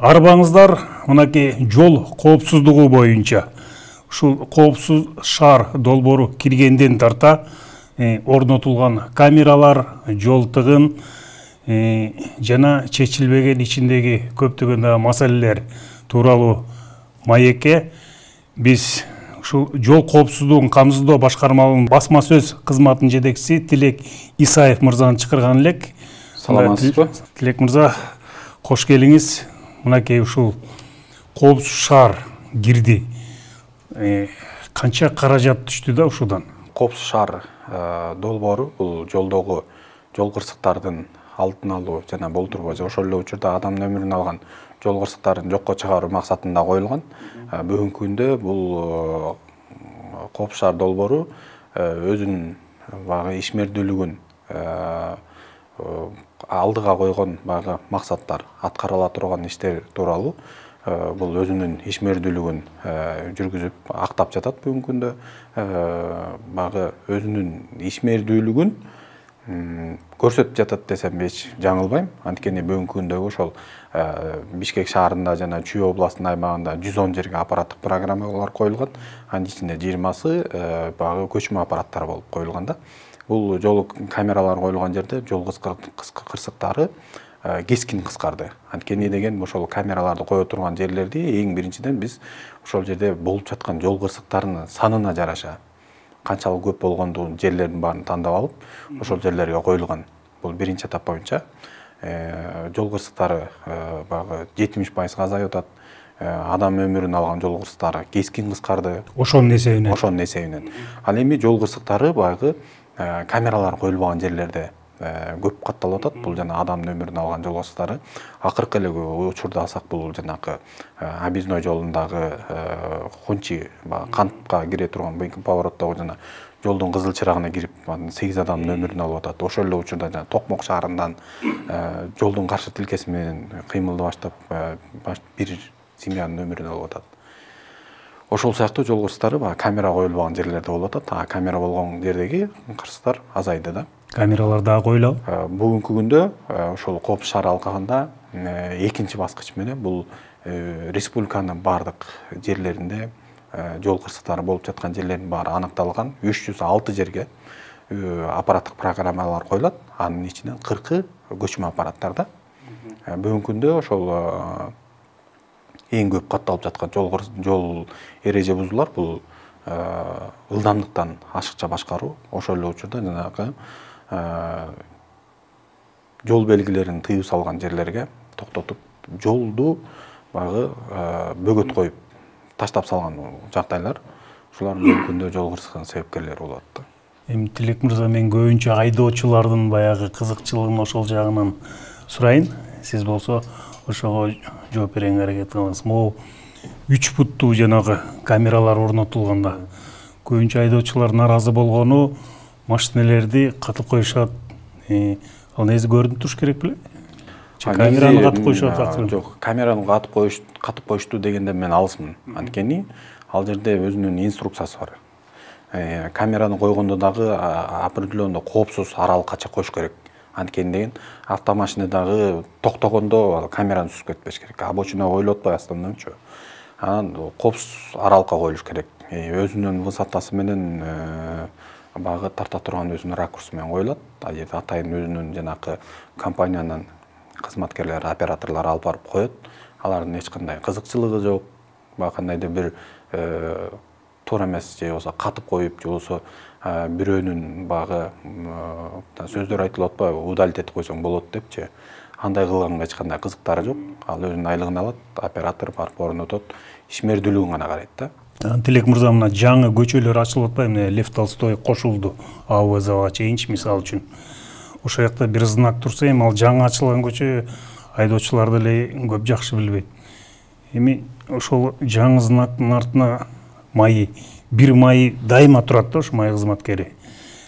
Арбаңыздар мынакей жол коопсуздугу боюнча ушул коопсуз шаар долбоору киргенден тарта орнотулган камералар, жол тыгын жана чечилбеген ичиндеги көптөгөн маселелер тууралуу маекке биз ушул жол коопсуздугун камсыздоо башкармалыгынын басма сөз кызматынын жетекчиси Тилек Исаев мырзаны чакырган элек. Саламатсызбы? Тилек мырза, кош келиңиз. Мынакей ушул коопсуз шаар кирди. Канча каражат түштү да ушудан? Коопсуз шаар долбоору бул жолдогу жол кырсыктардын алдын алуу жана болтурбоо, ошол эле учурда адамдын өмүрүн алган жол кырсыктарын жокко чыгаруу максатында коюлган. Бүгүнкү күндө бул коопсуз шаар долбоору өзүнүн багы ишмердүүлүгүн алдыга койгон багы максаттар, аткарыла турган иштер тууралуу бул өзүнүн ишмердүүлүгүн жүргүзүп актап жатат. Бүгүнкү күндө багы өзүнүн ишмердүүлүгүн көрсөтүп жатат десем эч жаңылбайм. Анткени бүгүнкү күндө ошол Бишкек шаарында жана Чүй областынын аймагында 110 жерге аппараттык программалар коюлган. Анын ичинде 20сы багы көчмө аппараттар болуп коюлган да. Бул жол камералар коюлган жерде жол кырсыктары кескин кыскарды. Анткени деген ошол камераларды кое турган жерлерди эң биринчиден биз ошол жерде болуп жаткан жол кырсыктарынын санына жараша канчалык көп болгондугун жерлердин баарын тандап алып, ошол жерлерге коюлган. Бул биринчи этап боюнча жол кырсыктары багы 70% азайып атат. Адам өмүрүн алган жол кырсыктары кескин кыскарды. Ошонун эсебинен. Ошонун эсебинен. Ал эми жол кырсыктары багы камералар коюлбаган жерлерде көп катталып атат. Бул жана адамдын өмүрүн алган жол кырсыктары. Акыркы эле учурда алсак бул жанакы объездной жолундагы Хунчи кантка кире турган повороттогу жана жолдун кызыл чырагына кирип 8 адамдын өмүрүн алып атат. Ошол эле учурда жана Токмок шаарынан жолдун каршы тилкеси менен кыймылды баштап бир семьянын өмүрүн алып атат. Ошол сыяктуу жол кырсыктары камера коюлбаган жерлерде болуп атат. Камера болгон жердеги кырсыктар азайды да. Камералар дагы коюлабы? Бүгүнкү күндө ошол коопсуз шаар алкагында экинчи баскыч менен бул республиканын бардык жерлеринде жол кырсыктары болуп жаткан жерлердин баары аныкталган. 306 жерге аппараттык программалар коюлат. Анын ичинен 40 көчмө аппараттар да. Бүгүнкү күндө ошол эң көп катталып жаткан жол эреже бузуулар бул ылдамдыктан ашыкча башкаруу, ошол эле учурда жанагы жол белгилерин тыюу салган жерлерге токтотуп, жолду багы бөгөт коюп таштап салган жагдайлар, ушулар бүгүнкү күндө жол кырсыгынын себепкерлери болуп атты. Эми Тилек мырза, мен көбүнчө айдоочулардын баягы кызыкчылыгын ошол жагынан сурайын. Сиз болсо ошого жооп берүүгө аракет кылыңыз. Могу 3 буттуу жанагы камералар орнотулганда көбүнчө айдоочулар наразы болгону машинелерди катып коюшат. Ал негизи көрүнүп туруш керек беле? Камераны катып коюшат. Жок, камераны катып коюшту дегенде мен алысмын. Анткени ал жерде өзүнүн инструкциясы бар. Камераны койгондо дагы определенный коопсуз аралыккача коюш керек. Анткени деген автомашинадагы токтогондо камераны сүзүп кетпеш керек. Обочина коюлуп атпайбы основнойчу. Анан коопсуз аралыкка коюлуш керек. Өзүнүн высотасы менен багы тарта турган өзүнүн ракурсу менен коюлат. Ал жерде атайын өзүнүн жанакы компаниянын кызматкерлери, операторлор алып барып коет. Алардын эч кандай кызыкчылыгы жок. Кандайдыр бир туура эмес же болсо катып коюп, же болсо бирөөнүн багы сөздөр айтылып атпайбы, удалить этип койсоң болот депчи. Андай кылганга эч кандай кызыктары жок. Ал өзүнүн айлыгын алат, оператор барып орнотот, ишмердүүлүгүн гана карайт да. Тилек мырза, мына жаңы көчөлөр ачылып атпайбы? Лев Толстой кошулду АВЗга чейинчи, мисалы үчүн. Ошол жакта бир знак турса, эми ал жаңы ачылган көчө айдоочулар деле көп жакшы билбейт. Эми ошол жаңы знактын артына бир майы дайыма турат да, ошо май кызматкери.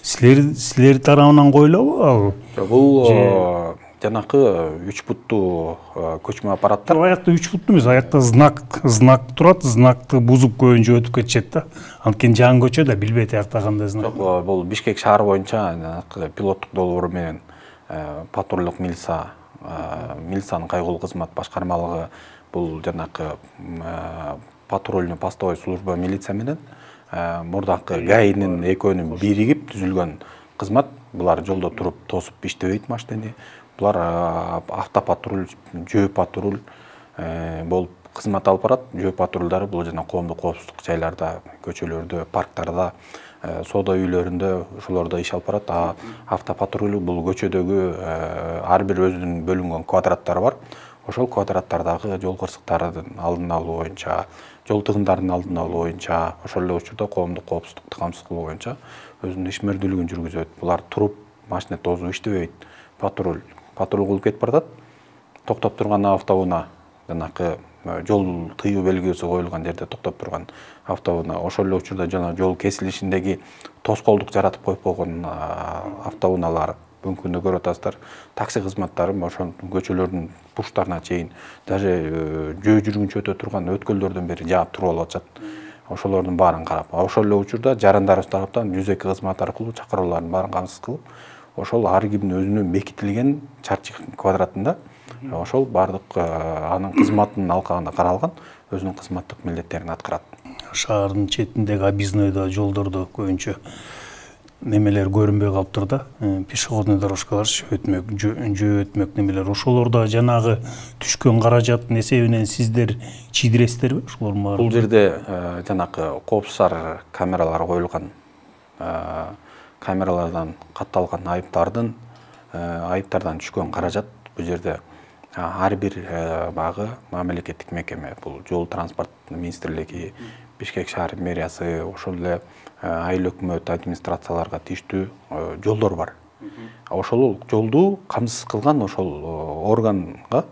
Силер тарабынан коюлабы ал? Бул жанакы 3 буттуу көчмө аппараттар. Аякта 3 буттуу эмес, аякта знак турат, знакты бузуп көбүнчө өтүп кетишет да. Анткени жаңы көчө да билбейт аякта кандай знак. Жок, бул Бишкек шаары боюнча пилоттук долбоору менен патрулдук милициянын кайгылуу кызмат башкармалыгы бул жанакы патрульный постовой служба милиция менен мурдакы ГАИнин экөөнүн биригип түзүлгөн кызмат. Булар жолдо туруп тосуп иштебейт машинени. Булар автопатруль, жөө патруль болуп кызмат алып барат. Жөө патрулдары бул жана коомдук коопсуздук жайларда, көчөлөрдө, парктарда, соода үйлөрүндө ошолордо иш алып барат. Автопатруль бул көчөдөгү ар бир өзүнүн бөлүнгөн квадраттары бар. Ошол квадраттардагы жол кырсыктарын алдын алуу боюнча, жол тыгындарын алдын алуу боюнча, ошол эле учурда коомдук коопсуздукту камсыз кылуу боюнча өзүнүн ишмердүүлүгүн жүргүзөт. Булар туруп машина тосуп иштебейт. Патруль кылып кетип баратат. Токтоп турган автоунаа жанакы жол тыюу белгиси коюлган жерде токтоп турган автоунаа ошол эле учурда жана жол кесилишиндеги тоскоолдук жаратып коюп койгон автоунаалар бүгүнкү күндө көрүп атасыздар. Такси кызматтары ошол көчөлөрдүн бурчтарына чейин даже жөө жүргүнчү өтө турган өткөлдөрдөн бери жаап туруп алып атышат. Ошолордун баарын карап, ошол эле учурда жарандарыбыз тараптан 102 кызмат аркылуу чакыруулардын баарын камсыз кылып, ошол ар кимдин өзүнүн бекитилген чарчы квадратында ошол бардык анын кызматынын алкагында каралган өзүнүн кызматтык милдеттерин аткарат. Шаардын четиндеги объездныйда жолдордо көбүнчө немелер көрүнбөй калыптыр да. Пешеходный дорожкалар, жөө өтмөк немелер. Ошолордо жанагы түшкөн каражаттын эсебинен сиздер чийдиресиздерби ошолордун баарын? Бул жерде жанакы коопсуз камералары коюлган. Камералардан катталган айыптардан түшкөн каражат бул жерде ар бир багы мамлекеттик мекеме, бул жол транспорт министрлиги, Бишкек шаар мэриясы, ошол эле айыл өкмөт администрацияларга тийиштүү жолдор бар. Ошол жолду камсыз кылган ошол органга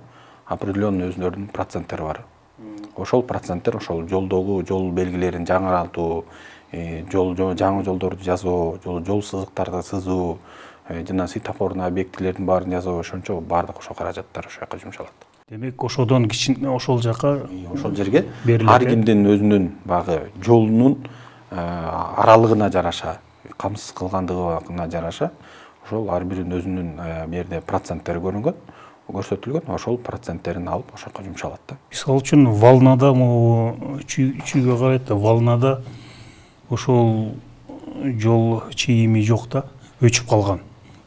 определенный өзүнүн проценттери бар. Ошол проценттер ошол жолдогу жол белгилерин жаңыртуу, жаңы жолдорду жасоо, жол сызыктарды сызуу, жана светофорный объектилердин баарын жасоо, ошончо бардык ошол каражаттар ошол жака жумшалат. Демек, ошодон ошол жака ошол жерге ар кимдин өзүнүн багы жолунун аралыгына жараша, камсыз кылгандыгына жараша, ошол ар биринин өзүнүн жерде проценттери көрсөтүлгөн, ошол проценттерин алып ошоко жумшалат да. Мисалы үчүн Волнада чүйгө карайт да, Волнада ошол жол чийими жок да, өчүп калган.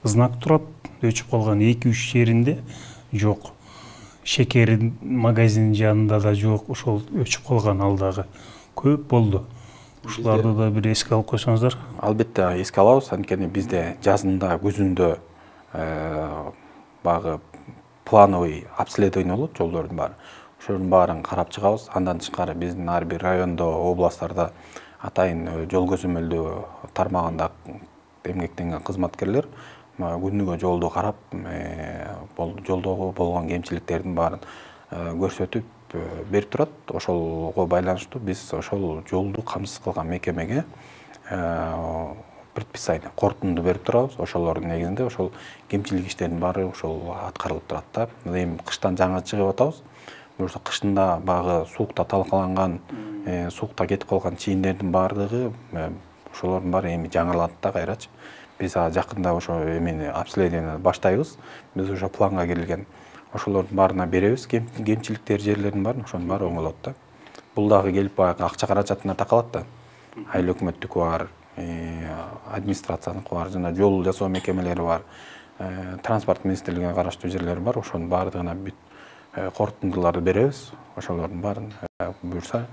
Знак турат, өчүп калган 2-3 жеринде жок. Шекер магазин жанында да жок, ошол өчүп калган алдагы көп болду. Ушуларды да бир эске алып койсоңуздар. Албетте эске алабыз, анткени бизде жазында, күзүндө багы плановый обследование болот жолдордун баары. Ошонун баарын карап чыгабыз. Андан тышкары биздин ар бир райондо, областтарда атайын жол көзөмөлдөө тармагында эмгектенген кызматкерлер күнүгө жолду карап, жолдогу болгон кемчиликтердин баарын көрсөтүп берип турат. Ошолго байланыштуу биз ошол жолду камсыз кылган мекемеге предписание, корутунду берип турабыз. Ошолордун негизинде ошол кемчилик иштердин баары ошол аткарылып турат да. Эми кыштан жаңы чыгып атабыз. Буюрса кышында багы суукта талкаланган, суукта кетип калган чийиндердин баардыгы ошолордун баары эми жаңыралат да кайрачы. Биз жакында ошо эмени обследование баштайбыз. Биз уже планга кирилген. Ошолордун баарына беребиз, кемчиликтер жерлердин баарын, ошонун баары оңолот да. Бул дагы келип баягы акча каражатына такалат да. Айыл өкмөттүкү бар, администрацияныкы бар, жана жол жасоо мекемелери бар, транспорт министрлигине караштуу жерлер бар. Ошонун баардыгына бүт корутундуларды беребиз. Ошолордун баарын буюрса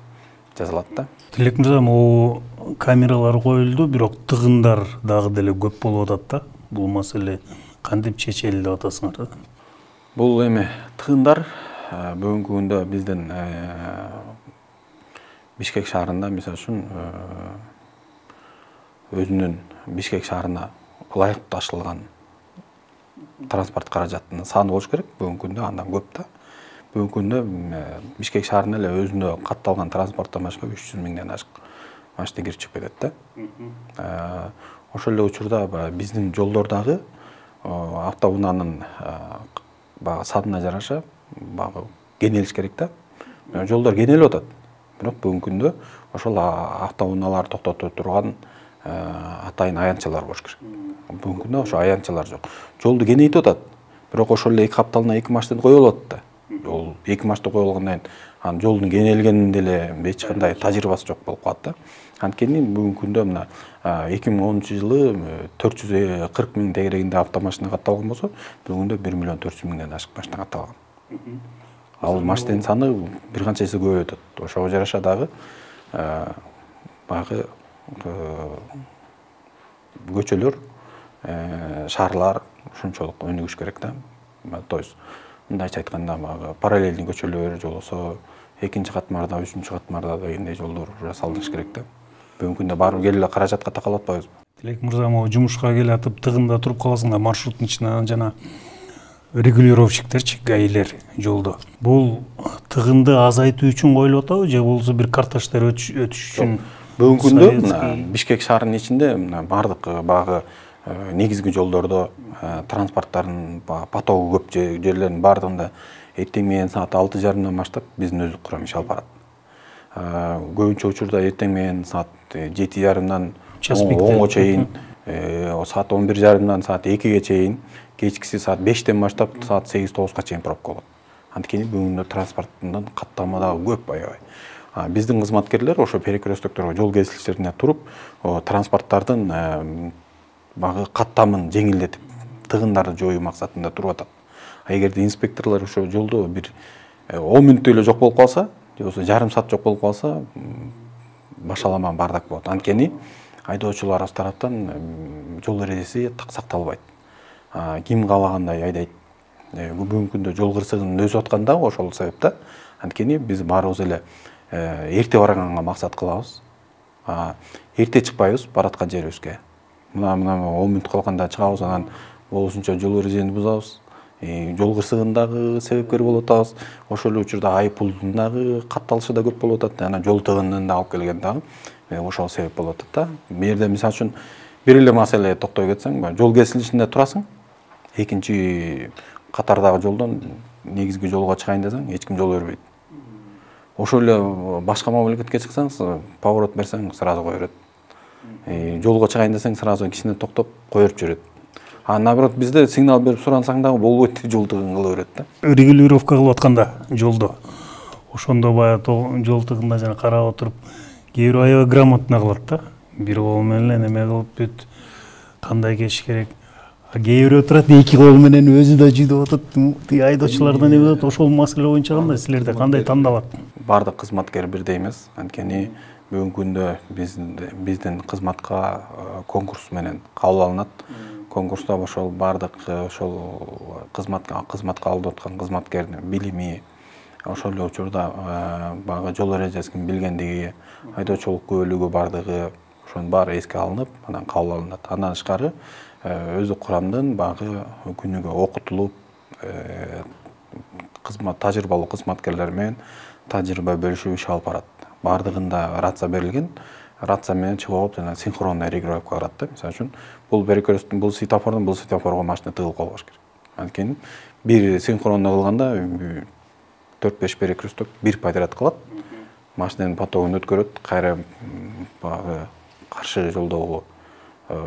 жазылат да. Тилек мырза, могу камералар коюлду, бирок тыгындар дагы деле көп болуп атат да. Бул маселе кантип чечели деп атасыңар да? Бул эми тыгындар бүгүнкү күндө биздин Бишкек шаарында мисалы үчүн өзүнүн Бишкек шаарына ылайыктуу ташылган транспорт каражатынын саны болуш керек. Бүгүнкү күндө андан көп да. Бүгүнкү күндө Бишкек шаарына эле өзүнө катталган транспорттон башка 300 миңден ашык машина кирип чыгып кетет да. Ошол эле учурда биздин жолдордогу автоунаанын санына жараша кенелиш керек да. Жолдор кенелип атат. Бирок бүгүнкү күндө ошол автоунаалар токтото турган атайын аянтчалар болуш керек. Бүгүнкү күндө ошо аянтчалар жок. Жолду кеңейтип атат. Бирок ошол эле 2 капталына 2 машина коюп алат да. Жол 2 машта коюлгандан кийин анын жолдун кеңейлгенинде эле эч кандай тажрыйбасы жок болуп калат да. Анткени бүгүнкү күндө мына 2010-жылы 440 миң тегерегинде автомашина катталган болсо, бүгүндө 1 миллион 400 миңден ашык машина катталган. Ал машинанын саны бир канча эсе көбөйүп атат. Ошого жараша дагы багы көчөлөр, шаарлар ушунчолук өнүгүш керек да. То есть мындайча айтканда багы параллельный көчөлөр же болбосо экинчи катмарда, үчүнчү катмарда дегендей жолдор жасалыш керек да. Бүгүнкү күндө баары келип эле каражатка такалып атпайбызбы? Тилек мырза, могу жумушка келатып тыгында туруп каласың да маршруттун ичинен жана регулировщиктерчи, гаилер жолдо. Бул тыгынды азайтуу үчүн коюлуп атабы же болбосо бир карташтар өтүш үчүн? Бүгүнкү күндө Бишкек шаарынын ичинде бардык багы негизги жолдордо транспорттардын потогу көп жерлердин бардыгында эртең менен саат 6:30-дан баштап биздин өздүк курам иш алып барат. Көбүнчө учурда эртең менен саат 7:30-дан 10-го чейин, саат 11:30-дан саат 2-ге чейин, кечкиси саат 5-тен баштап саат 8-9-га чейин пробка болот. Анткени бүгүн транспорттун каттамы дагы көп аябай. Биздин кызматкерлер ошо перекресттокторго, жол кесилиштерине туруп, транспорттардын багы каттамын жеңилдетип, тыгындарды жоюу максатында туруп атат. Эгерде инспекторлор ошо жолдо бир 10 мүнөттөй эле жок болуп калса, же болбосо жарым саат жок болуп калса, башалама бардак болот. Анткени айдоочуларыбыз тараптан жол эрежеси так сакталбайт. Ким каалагандай айдайт. Бүгүнкү күндө жол кырсыгынын өсүп атканы да ошол себептен. Анткени биз баарыбыз эле эрте барганга максат кылабыз. Эрте чыкпайбыз бараткан жерибизге. Мына 10 мүнөт калганда чыгабыз, анан болушунча жол эрежени бузабыз. Жол кырсыгындагы себепкер болуп атабыз. Ошол эле учурда айыппулдун дагы катталышы да көп болуп атат. Анан жол тыгынын да алып келген дагы ошол себеп болуп атат да. Бу жерде мисалы үчүн бир эле маселе токтой кетсең, жол кесилишинде турасың. Экинчи катардагы жолдон негизги жолго чыгайын десең, эч ким жол бербейт. Ошол эле башка мамлекетке чыксаң, поворот берсең, сразу кое берет. Жолго чыгайын десең, сразу кичине токтоп кое берип жиберет. Наоборот, бизде сигнал берип сурансаң дагы болбойт, жол тыгын кыла берет да. Регулировка кылып атканда жолдо, ошондо баягы жол тыгында жана карап отуруп, кээ бирөө аябай грамотно кылат да. Бир кол менен эме кылып бүт, кандай кеш керек. Кээ бирөө турат, эки кол менен өзү да жүйдөп атат, айдоочулардан эме атат. Ошол маселе боюнча кандай, силерде кандай тандалат? Бардык кызматкер бирдей эмес. Анткени бүгүнкү күндө биздин кызматка конкурс менен кабыл алынат. Конкурста ошол бардык ошол кызматка алып аткан кызматкердин билими, ошол эле учурда багы жол эрежесин билгендиги, айдоочулук күбөлүгү бардыгы, ошонун баары эске алынып, анан кабыл алынат. Андан тышкары өздүк курамдын багы күнүгө окутулуп, тажрыйбалуу кызматкерлер менен тажрыйба бөлүшүп иш алып барат. Бардыгында рация берилген, рация менен чыгып алып, жана синхронный регулировка кылат да. Мисалы үчүн, бул перекресттин, бул светофорго машина тыгылып калбаш керек. Анткени бир синхронный кылганда 4-5 перекрестток бир подряд кылат. Машинанын потогун өткөрөт, кайра багы каршы жолдогу,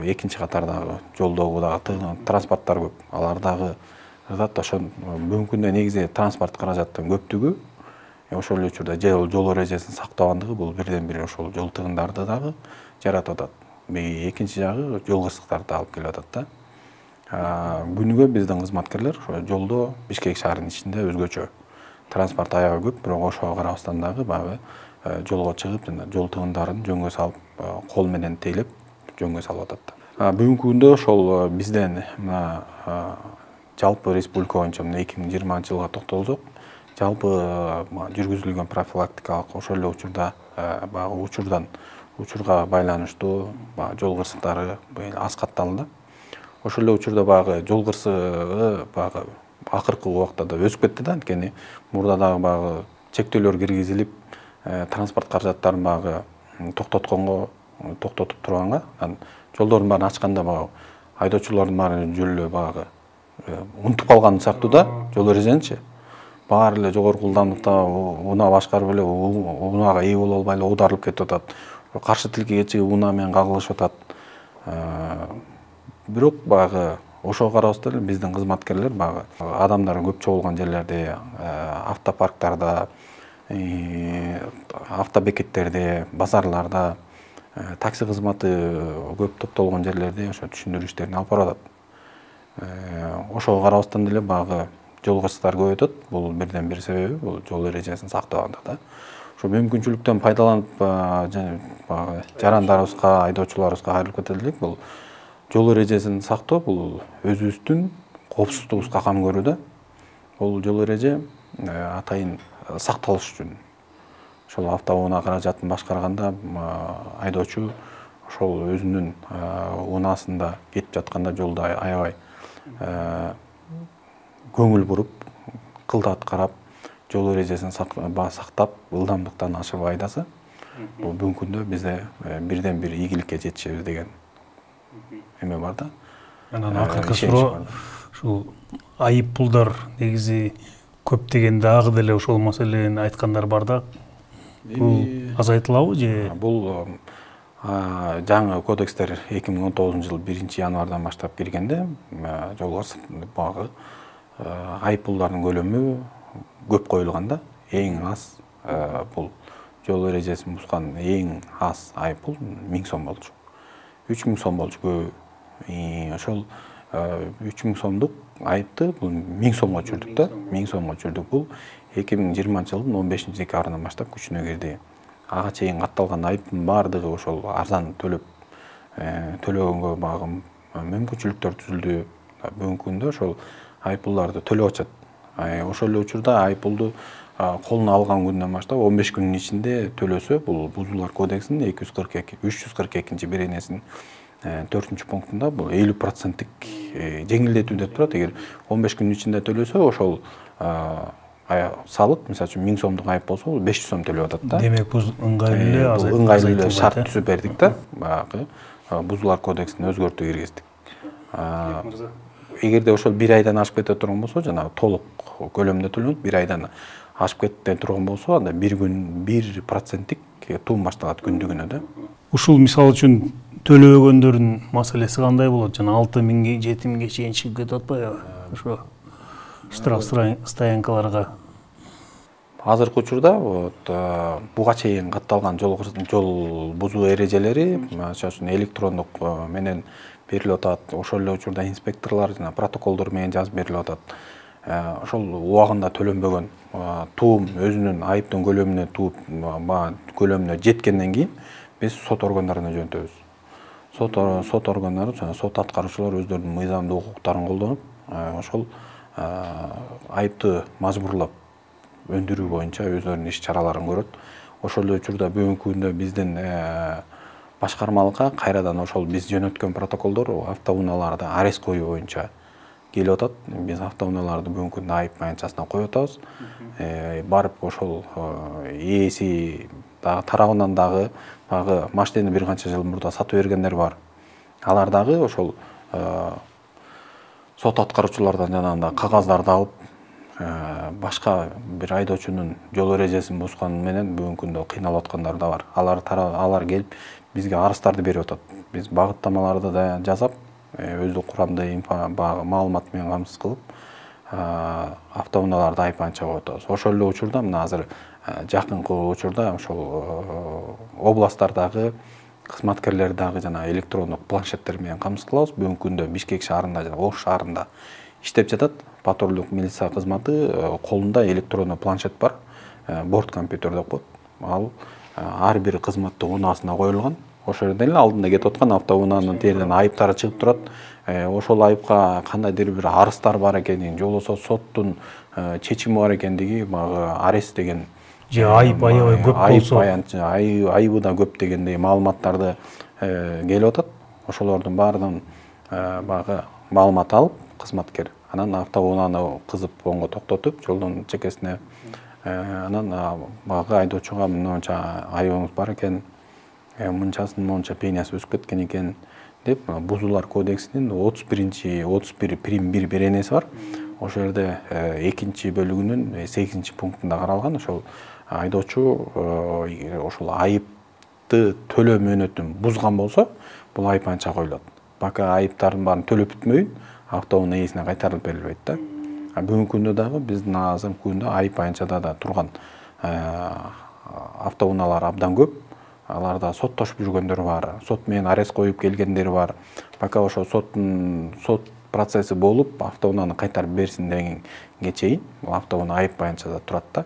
экинчи катардагы жолдогу дагы транспорттор көп. Алар дагы ошо бүгүнкү күндө негизи транспорт каражаттын көптүгү, ошол эле учурда жол эрежесин сактабандыгы бул бирден бир ошол жол тыгындарды дагы жаратып атат. Экинчи жагы жол кырсыктарды алып келип атат да. Күнүгө биздин кызматкерлер ошо жолдо Бишкек шаарынын ичинде өзгөчө транспорт аябай көп, бирок ошого карабастан дагы багы жолго чыгып, жана жол тыгындарын жөнгө салып, кол менен тейлеп жөнгө салып атат да. Бүгүнкү күндө ошол бизден жалпы республика боюнча 2020-жылга токтолсок, жалпы жүргүзүлгөн профилактикалык ошол эле учурда багы учурга байланыштуу жол кырсыктары аз катталды. Ошол эле учурда багы жол кырсыгы багы акыркы убакта да өсүп кетти да. Анткени мурда дагы багы чектөөлөр киргизилип, транспорт каражаттарын багы токтотуп турганга, жолдордун баарын ачканда багы айдоочулардын баары жөн эле багы унутуп калган сыяктуу да, жол эреженичи. Баары эле жогорку ылдамдыкта унаа башкарып эле унаага ээ боло албай эле оодарылып кетип атат. Каршы тилкеге чыгып унаа менен кагылышып атат. Бирок багы ошого карабастан эле биздин кызматкерлер баягы адамдар көп чогулган жерлерде, автопарктарда, автобекеттерде, базарларда, такси кызматы көп топтолгон жерлерде ошо түшүндүрүү иштерин алып баратат. Ошого карабастан эле баягы жол кырсыктар көбөйөт. Бул бирден бир себеби бул жол эрежесин сактабаганда да. Ошо мүмкүнчүлүктөн пайдаланып баягы жарандарыбызга, айдоочуларыбызга кайрылып кете элек. Бул жол эрежесин сактоо бул өзүбүздүн коопсуздугубузга кам көрүү да. Бул жол эреже атайын сакталыш үчүн. Ошол автоунаа каражатын башкарганда айдоочу ошол өзүнүн унаасында кетип жатканда жолдо аябай көңүл буруп, кылдат карап, жол эрежесин сактап, ылдамдыктан ашырбай айдаса, бул бүгүнкү күндө бизде бирден бир ийгиликке жетишебиз деген эме бар да. Анан акыркы суроо ушул айып пулдар негизи көп дегенде дагы деле ошол маселени айткандар бар да. Бул азайтылабы же? Бул жаңы кодекстер 2019-жыл 1-январдан баштап киргенде жол багы айып пулдардын көлөмү көп коюлган да. Эң аз бул жол эрежесин бузган эң аз айып пул 1000 сом болчу. 3000 сом болчу. Ошол 3000 сомдук айыпты бул 1000 сомго чүрдүк да. 1000 сомго чүрдүк. Бул 2020-жылдын 15-декабрынан баштап күчүнө кирди. Ага чейин катталган айыптын баардыгы ошол арзан төлөгөнгө багым мүмкүнчүлүктөр түзүлдү. Бүгүнкү күндө ошол айып пулдарды төлөп атышат. Ошол эле учурда айып пулду колуна алган күндөн баштап 15 күнүн ичинде төлөсө, бул бузуулар кодексинин 342 беренесинин 4-пунктунда бул 50%тик жеңилдетүү деп турат. Эгер 15 күнүн ичинде төлөсө, ошол салык, мисалы үчүн 1000 сомдук айып болсо, 500 сом төлөп атат да. Демек бул ыңгайлуу эле шарт түзүп бердик да. Баягы бузуулар кодексине өзгөртүү киргиздик. Эгерде ошол 1 айдан ашып кете турган болсо, жана толук көлөмдө төлөнөт, 1 айдан ашып кете турган болсо, анда 1 күн 1%тик туум башталат күндүгүнө да. Ушул мисалы үчүн төлөбөгөндөрдүн маселеси кандай болот? Жана 6000 7000 чейин чыгып кетип атпайбы? Ошо штраф стоянкаларга. Азыркы учурда буга чейин катталган жол бузуу эрежелери, чоң электрондук менен берилип атат. Ошол эле учурда инспекторлор жана протоколдор менен жазып берилип атат. Ошол убагында төлөнбөгөн туум өзүнүн айыптын көлөмүнө жеткенден кийин биз сот органдарына жөнөтөбүз. Сот органдары жана сот аткаруучулар өздөрүнүн мыйзамдуу укуктарын колдонуп, ошол айыпты мажбурлап өндүрүү боюнча өздөрүнүн иш чараларын көрөт. Ошол эле учурда бүгүнкү күндө биздин башкармалыкка кайрадан ошол биз жөнөткөн протоколдор автоунааларда арест коюу боюнча келип атат. Биз автоунааларды бүгүнкү күндө айып маянчасына коюп атабыз. Барып ошол ээси тарабынан дагы машинени бир канча жыл мурда сатып бергендер бар. Алар дагы ошол сот аткаруучулардан жанагындай кагаздарды алып, башка бир айдоочунун жол эрежесин бузганы менен бүгүнкү күндө кыйналып аткандар да бар. Алар келип бизге арыздарды берип атат. Биз багыттамаларды да жасап, өздүк курамдуу маалымат менен камсыз кылып, автоунааларды айып анча коюп атабыз. Ошол эле учурда мына азыр жакынкы учурда ошол областтардагы кызматкерлер дагы жана электрондук планшеттер менен камсыз кылабыз. Бүгүнкү күндө Бишкек шаарында жана Ош шаарында иштеп жатат. Патрулдук милиция кызматы колунда электрондук планшет бар, борт компьютер деп коет. Ал ар бир кызматтын унаасына коюлган. Ошол жерден эле алдында кетип аткан автоунаанын терден айыптары чыгып турат. Ошол айыпка кандайдыр бир арыздар бар экенин, жолосо соттун чечими бар экендиги, баягы арест деген же айып аябай көп болсо, айыбы да көп дегендей маалыматтарды келип атат. Ошолордун баардыгын баягы маалымат алып, кызматкер анан автоунааны кызып оңго токтотуп, жолдун чекесине анан баягы айдоочуга мынча айыбыңыз бар экен, мынчасын монча пениясы өсүп кеткен экен деп бузуулар кодексинин 31 беренеси бар. Ошол жерде 2 бөлүгүнүн 8 пунктунда каралган. Ошол айдоочу ошол айыпты төлөө мөөнөтүн бузган болсо, бул айып анча коюлат. Бака айыптардын баарын төлөп бүтмөйүн, автоунаа ээсине кайтарылып берилбейт да. Бүгүнкү күндө дагы биздин азыркы күндө айып аянтчада да турган автоунаалар абдан көп. Аларда соттошуп жүргөндөр бар, сот менен арест коюп келгендер бар. Пока ошо сот процесси болуп, автоунааны кайтарып берсин дегенге чейин автоунаа айып аянтчада турат да.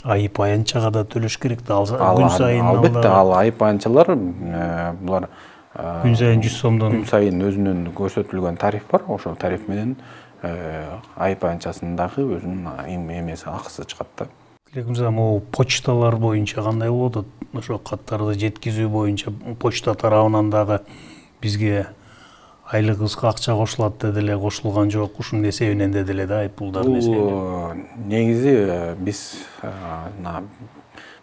Айып аянтчага да төлөш керек да. Күн сайын албетте ал айып аянтчалар булар күн сайын 100 сомдон күн сайын өзүнүн көрсөтүлгөн тариф бар. Ошол тариф менен айып аянтчасынын дагы өзүнүн эмеси акысы чыгат да. Могу почталар боюнча кандай болот? Ошо каттарды жеткизүү боюнча почта тарабынан дагы бизге айлыгыбызга акча кошулат деди эле, кошулган жок. Ушунун эсебинен деди эле да, айыппулдардын эсебинен. Негизи биз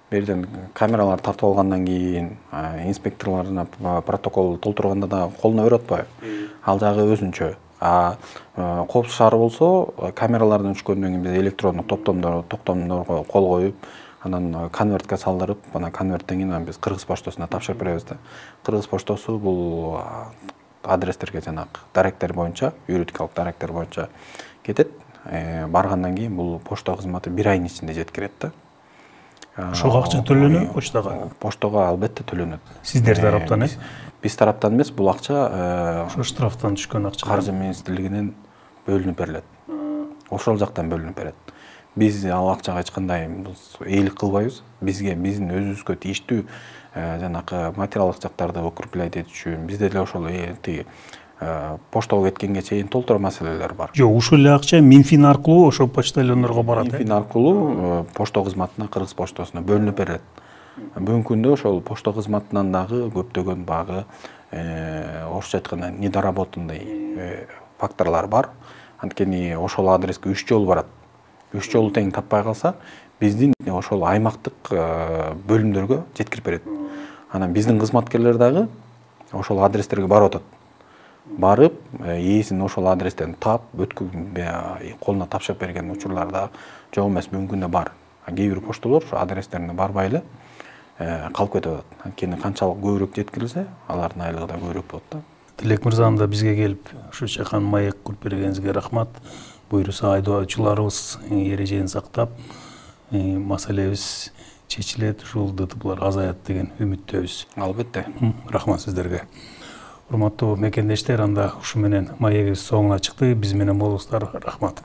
берден камералар тартып алгандан кийин инспекторлордун протокол толтурганда да колуна берип атпайбы? Ал жагы өзүнчө. Коопсуз шаар болсо камералардан түшкөндөн кийин биз электрондук токтомдорго кол коюп, анан конвертке салдырып, ана конверттен кийин биз Кыргыз поштосуна тапшырып беребиз да. Кыргыз поштосу бул адрестерге жанагы даректер боюнча, юридикалык даректер боюнча кетет. Баргандан кийин бул почта кызматы 1 айдын ичинде жеткирет да. Ошого акча төлөнөбү поштага? Поштага албетте төлөнөт. Сиздер тараптан Биз тараптан эмес, бул акча ошо штрафтан түшкөн акча. Каржы министрлигинен бөлүнүп берилет. Ошол жактан бөлүнүп берет. Биз ал акчага эч кандай эйлик кылбайбыз. Бизге биздин өзүбүзгө тийиштүү жанагы материалдык жактарды укреплять этүү үчүн бизде деле ошол тиги поштага кеткенге чейин толтуруу маселелер бар. Жок, ушул эле акча Минфин аркылуу ошо почтальондорго барат. Минфин аркылуу пошто кызматына, Кыргыз поштосуна бөлүнүп берет. Бүгүнкү күндө ошол пошто кызматынан дагы көптөгөн багы орусча айтканда недоработанный факторлор бар. Анткени ошол адреске 3 жолу барат. 3 жолу тең таппай калса, биздин ошол аймактык бөлүмдөргө жеткирип берет. Анан биздин кызматкерлер дагы ошол адрестерге барып атат. Барып, ээсин ошол адрестен тап, колуна тапшырып берген учурлар да жок эмес, бүгүнкү күндө бар. Кээ бир пошталар ошо адрестерине барбай эле калып кетип атат. Анткени канчалык көбүрөөк жеткирилсе, алардын айлыгы да көбүрөөк болот да. Тилек мырзам да бизге келип, ушу чакан маек куруп бергениңизге рахмат. Буюрса айдоочуларыбыз эрежени сактап, маселебиз чечилет, ушул ДТПлар азаят деген үмүттөбүз. Албетте. Рахмат сиздерге. Урматтуу мекендештер, анда ушу менен маегибиз соңуна чыкты. Биз менен болуңуздар. Рахмат.